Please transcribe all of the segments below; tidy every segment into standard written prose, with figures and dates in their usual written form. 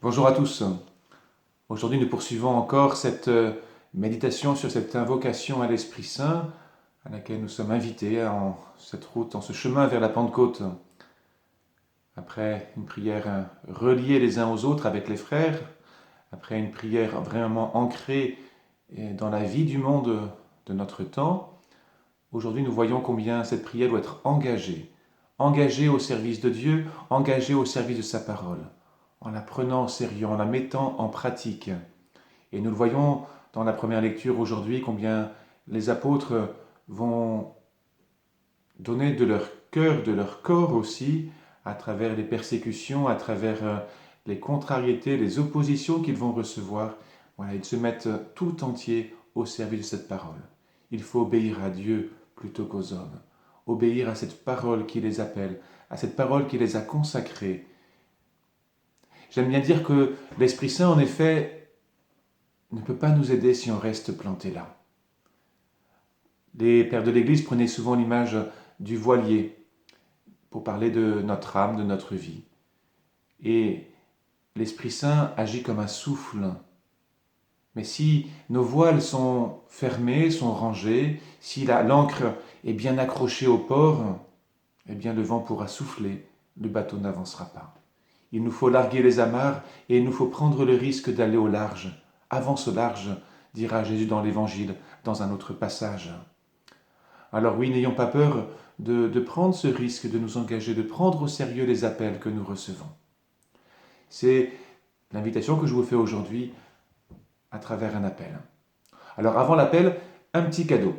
Bonjour à tous. Aujourd'hui, nous poursuivons encore cette méditation sur cette invocation à l'Esprit Saint à laquelle nous sommes invités en cette route, en ce chemin vers la Pentecôte. Après une prière reliée les uns aux autres avec les frères, après une prière vraiment ancrée dans la vie du monde de notre temps, aujourd'hui nous voyons combien cette prière doit être engagée au service de Dieu, engagée au service de sa parole, en la prenant au sérieux, en la mettant en pratique. Et nous le voyons dans la première lecture aujourd'hui, combien les apôtres vont donner de leur cœur, de leur corps aussi, à travers les persécutions, à travers les contrariétés, les oppositions qu'ils vont recevoir. Voilà, ils se mettent tout entier au service de cette parole. Il faut obéir à Dieu plutôt qu'aux hommes. Obéir à cette parole qui les appelle, à cette parole qui les a consacrés. J'aime bien dire que l'Esprit Saint, en effet, ne peut pas nous aider si on reste planté là. Les pères de l'Église prenaient souvent l'image du voilier pour parler de notre âme, de notre vie. Et l'Esprit Saint agit comme un souffle. Mais si nos voiles sont fermées, sont rangées, si l'ancre est bien accrochée au port, eh bien le vent pourra souffler, le bateau n'avancera pas. Il nous faut larguer les amarres et il nous faut prendre le risque d'aller au large. Avance au large, dira Jésus dans l'Évangile, dans un autre passage. Alors oui, n'ayons pas peur de prendre ce risque, de nous engager, de prendre au sérieux les appels que nous recevons. C'est l'invitation que je vous fais aujourd'hui à travers un appel. Alors avant l'appel, un petit cadeau.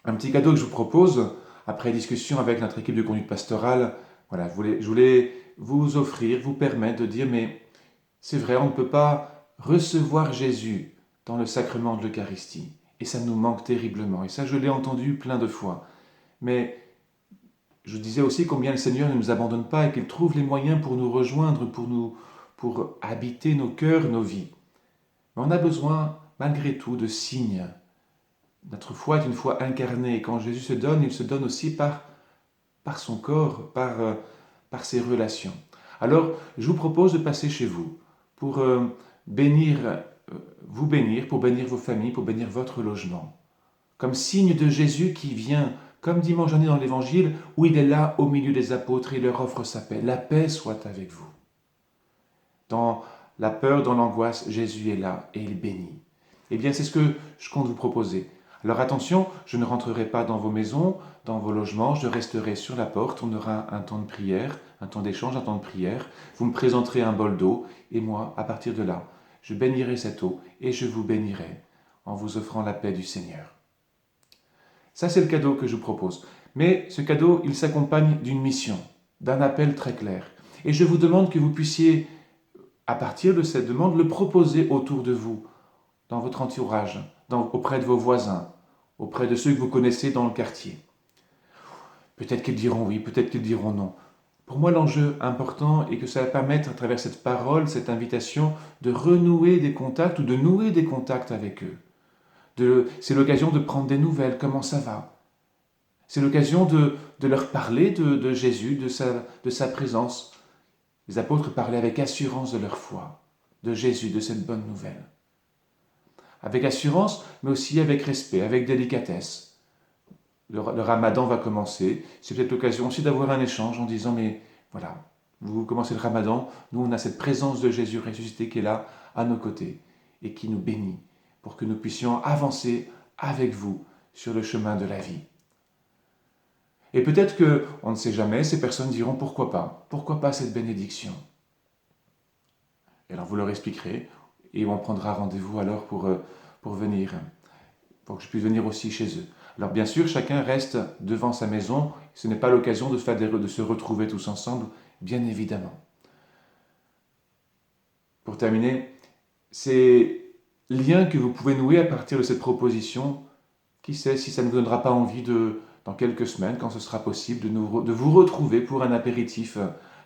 Un petit cadeau que je vous propose, après discussion avec notre équipe de conduite pastorale. Voilà, je voulais vous offrir, vous permettre de dire, mais c'est vrai, on ne peut pas recevoir Jésus dans le sacrement de l'Eucharistie. Et ça nous manque terriblement. Et ça, je l'ai entendu plein de fois. Mais je disais aussi combien le Seigneur ne nous abandonne pas et qu'il trouve les moyens pour nous rejoindre, pour habiter nos cœurs, nos vies. Mais on a besoin, malgré tout, de signes. Notre foi est une foi incarnée. Et quand Jésus se donne, il se donne aussi par son corps, par ses relations. Alors, je vous propose de passer chez vous pour bénir, vous bénir, pour bénir vos familles, pour bénir votre logement. Comme signe de Jésus qui vient, comme dimanche dernier dans l'Évangile, où il est là au milieu des apôtres et il leur offre sa paix. La paix soit avec vous. Dans la peur, dans l'angoisse, Jésus est là et il bénit. Eh bien, c'est ce que je compte vous proposer. Alors attention, je ne rentrerai pas dans vos maisons, dans vos logements, je resterai sur la porte, on aura un temps de prière, un temps d'échange, un temps de prière. Vous me présenterez un bol d'eau et moi, à partir de là, je bénirai cette eau et je vous bénirai en vous offrant la paix du Seigneur. Ça, c'est le cadeau que je vous propose. Mais ce cadeau, il s'accompagne d'une mission, d'un appel très clair. Et je vous demande que vous puissiez, à partir de cette demande, le proposer autour de vous, dans votre entourage, auprès de vos voisins, auprès de ceux que vous connaissez dans le quartier. Peut-être qu'ils diront oui, peut-être qu'ils diront non. Pour moi, l'enjeu important est que ça va permettre, à travers cette parole, cette invitation, de renouer des contacts ou de nouer des contacts avec eux. C'est l'occasion de prendre des nouvelles, comment ça va. C'est l'occasion de leur parler de Jésus, de sa présence. Les apôtres parlaient avec assurance de leur foi, de Jésus, de cette bonne nouvelle. Avec assurance, mais aussi avec respect, avec délicatesse. Le ramadan va commencer. C'est peut-être l'occasion aussi d'avoir un échange en disant, mais voilà, vous commencez le ramadan, nous on a cette présence de Jésus ressuscité qui est là, à nos côtés, et qui nous bénit, pour que nous puissions avancer avec vous sur le chemin de la vie. Et peut-être que, on ne sait jamais, ces personnes diront pourquoi pas cette bénédiction. Et alors vous leur expliquerez, et on prendra rendez-vous alors pour venir, pour que je puisse venir aussi chez eux. Alors bien sûr, chacun reste devant sa maison, ce n'est pas l'occasion de se retrouver tous ensemble, bien évidemment. Pour terminer, ces liens que vous pouvez nouer à partir de cette proposition, qui sait si ça ne vous donnera pas envie dans quelques semaines, quand ce sera possible, de vous retrouver pour un apéritif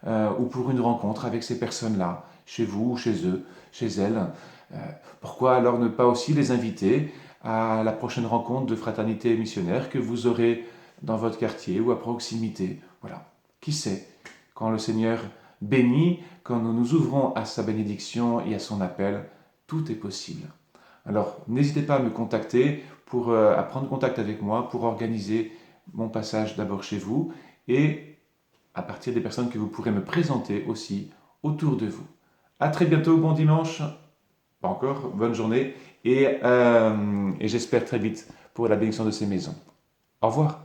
ou pour une rencontre avec ces personnes-là, chez vous ou chez eux, chez elles. Pourquoi alors ne pas aussi les inviter à la prochaine rencontre de fraternité missionnaire que vous aurez dans votre quartier ou à proximité. Voilà. Qui sait, quand le Seigneur bénis, quand nous nous ouvrons à sa bénédiction et à son appel, tout est possible. Alors, n'hésitez pas à me contacter à prendre contact avec moi pour organiser mon passage d'abord chez vous et à partir des personnes que vous pourrez me présenter aussi autour de vous. À très bientôt, bon dimanche, pas encore, bonne journée et j'espère très vite pour la bénédiction de ces maisons. Au revoir.